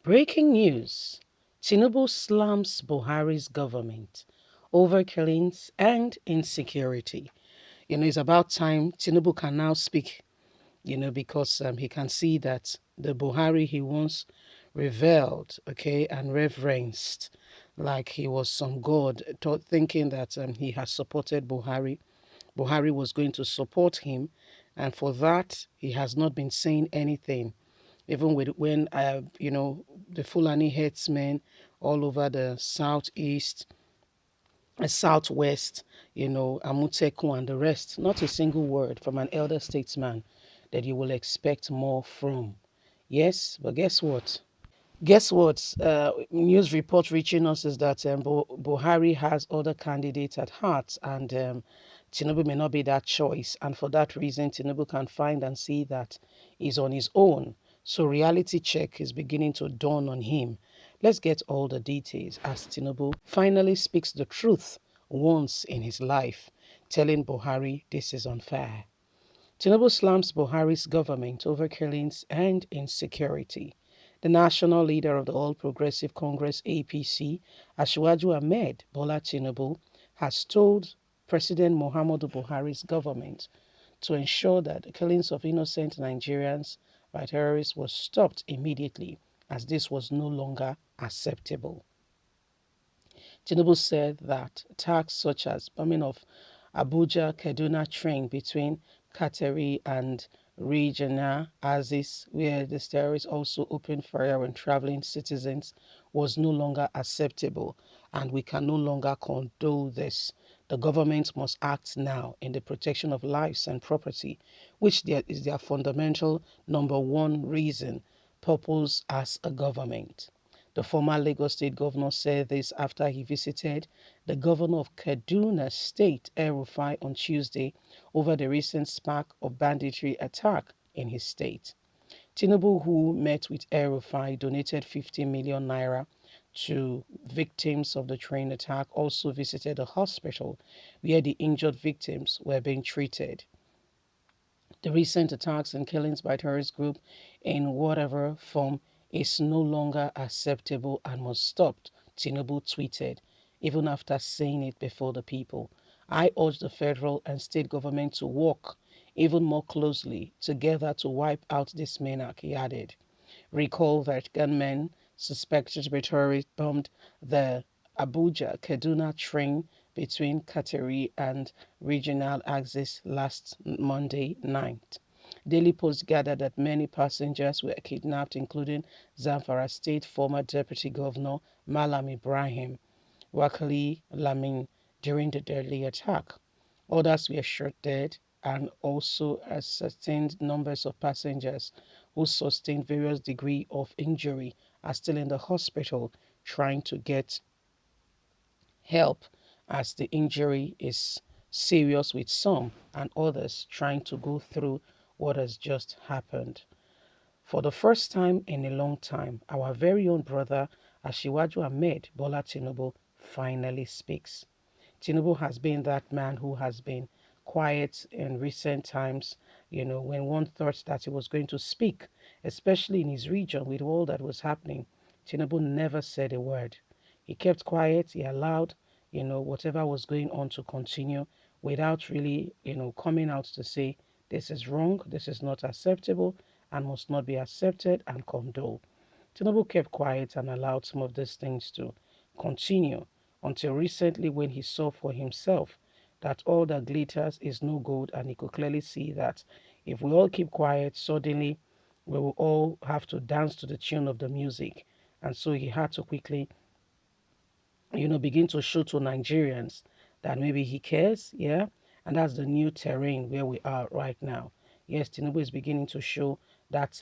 Breaking news. Tinubu slams Buhari's government over killings and insecurity. It's about time Tinubu can now speak, because he can see that the Buhari he once revered, okay, and reverenced like he was some god, thinking that he has supported Buhari. Buhari was going to support him, and for that, he has not been saying anything even with when the Fulani herdsmen all over the southeast, southwest, Amuteku and the rest, not a single word from an elder statesman that you will expect more from. Yes, but guess what? Guess what? News report reaching us is that Buhari has other candidates at heart, and Tinubu may not be that choice. And for that reason, Tinubu can find and see that he's on his own. So reality check is beginning to dawn on him. Let's get all the details as Tinubu finally speaks the truth once in his life, telling Buhari this is unfair. Tinubu slams Buhari's government over killings and insecurity. The national leader of the All Progressive Congress APC, Asiwaju Ahmed Bola Tinubu, has told President Muhammadu Buhari's government to ensure that the killings of innocent Nigerians by terrorists was stopped immediately, as this was no longer acceptable. Tinubu said that attacks such as bombing of Abuja-Kaduna train between Kateri and Regional Axis, where the terrorists also opened fire on traveling citizens, was no longer acceptable, and we can no longer condone this. The government must act now in the protection of lives and property, which is their fundamental number one reason, purpose as a government. The former Lagos State governor said this after he visited the governor of Kaduna State, El-Rufai, on Tuesday over the recent spark of banditry attack in his state. Tinubu, who met with El-Rufai, donated 50 million naira to victims of the train attack, also visited a hospital where the injured victims were being treated. The recent attacks and killings by terrorist group in whatever form is no longer acceptable and must stop, Tinubu tweeted, even after saying it before the people. I urge the federal and state government to work even more closely together to wipe out this menace, he added. Recall that gunmen suspected to be terrorists bombed the Abuja-Kaduna train between Kateri and Regional Axis last Monday night. Daily Post gathered that many passengers were kidnapped, including Zamfara State former Deputy Governor Malam Ibrahim Wakali Lamin, during the deadly attack. Others were shot dead, and also ascertained numbers of passengers who sustained various degrees of injury are still in the hospital trying to get help, as the injury is serious with some and others trying to go through what has just happened. For the first time in a long time, our very own brother Asiwaju Ahmed Bola Tinubu finally speaks. Tinubu has been that man who has been quiet in recent times, when one thought that he was going to speak, especially in his region with all that was happening. Tinubu never said a word. He kept quiet. He allowed, whatever was going on to continue without really, coming out to say, this is wrong, this is not acceptable, and must not be accepted and condoned. Tinubu kept quiet and allowed some of these things to continue until recently when he saw for himself that all that glitters is no gold, and he could clearly see that if we all keep quiet, suddenly we will all have to dance to the tune of the music. And so he had to quickly, begin to show to Nigerians that maybe he cares, yeah, and that's the new terrain where we are right now. Yes, Tinubu is beginning to show that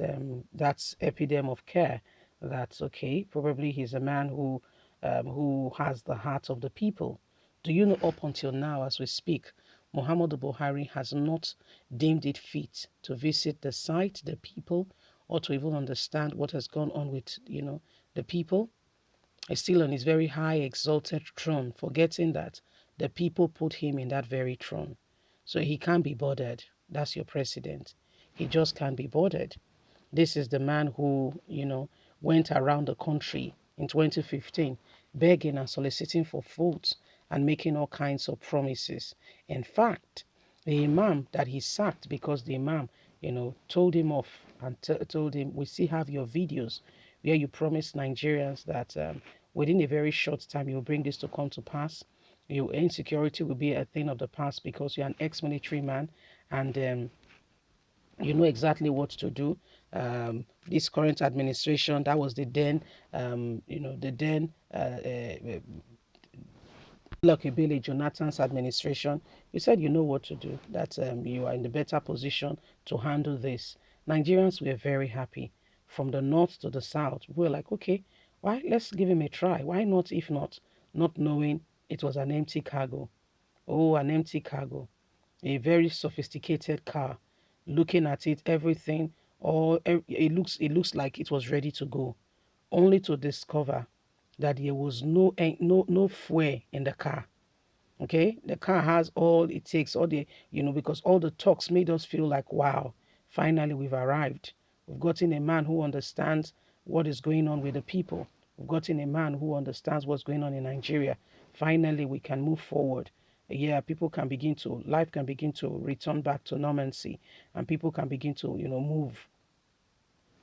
epidemic of care. That's okay. Probably he's a man who has the heart of the people. Do you know up until now, as we speak, Muhammadu Buhari has not deemed it fit to visit the site, the people, or to even understand what has gone on with the people is still on his very high, exalted throne, forgetting that the people put him in that very throne. So he can't be bothered. That's your president. He just can't be bothered. This is the man who, went around the country in 2015 begging and soliciting for votes and making all kinds of promises. In fact, the imam that he sacked because the imam, told him off and told him, we still have your videos where you promised Nigerians that within a very short time you'll bring this to come to pass. Your insecurity will be a thing of the past because you're an ex-military man and you know exactly what to do. This current administration, that was the then, the then Lucky Billy Jonathan's administration, you said you know what to do, that you are in the better position to handle this. Nigerians were very happy. From the north to the south, we were like, okay, why? Let's give him a try. Why not, if not? Not knowing it was an empty cargo. Oh, an empty cargo. A very sophisticated car. Looking at it, everything, it looks like it was ready to go, only to discover that there was no fuel in the car. Okay, the car has all it takes, all the because all the talks made us feel like, wow, finally we've arrived. We've gotten a man who understands what is going on with the people. We've gotten a man who understands what's going on in Nigeria. Finally, we can move forward. Yeah, life can begin to return back to normalcy, and people can begin to, move.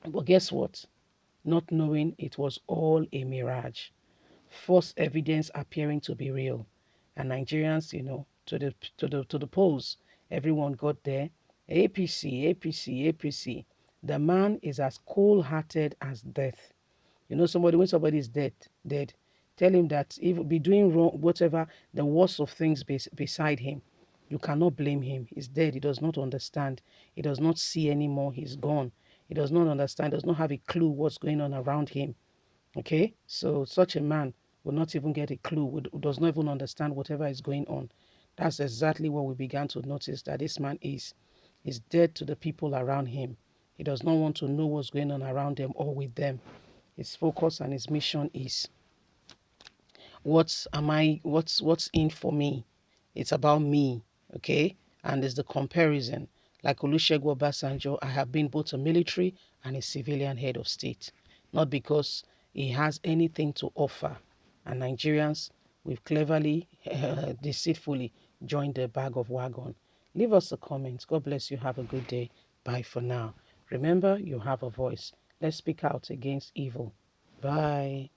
But guess what? Not knowing it was all a mirage, false evidence appearing to be real. And Nigerians, to the polls, everyone got there. APC, APC, APC. The man is as cold-hearted as death. When somebody is dead, tell him that if be doing wrong, whatever the worst of things beside him, you cannot blame him. He's dead. He does not understand. He does not see anymore. He's gone. He does not understand. Does not have a clue what's going on around him. Okay, so such a man will not even get a clue, does not even understand whatever is going on. That's exactly what we began to notice, that this man is dead to the people around him. He does not want to know what's going on around them or with them. His focus and his mission is, what's in for me? It's about me, okay? And there's the comparison. Like Olusegun Obasanjo, I have been both a military and a civilian head of state. Not because he has anything to offer. And Nigerians, we've cleverly, deceitfully joined the bag of wagon. Leave us a comment. God bless you. Have a good day. Bye for now. Remember, you have a voice. Let's speak out against evil. Bye.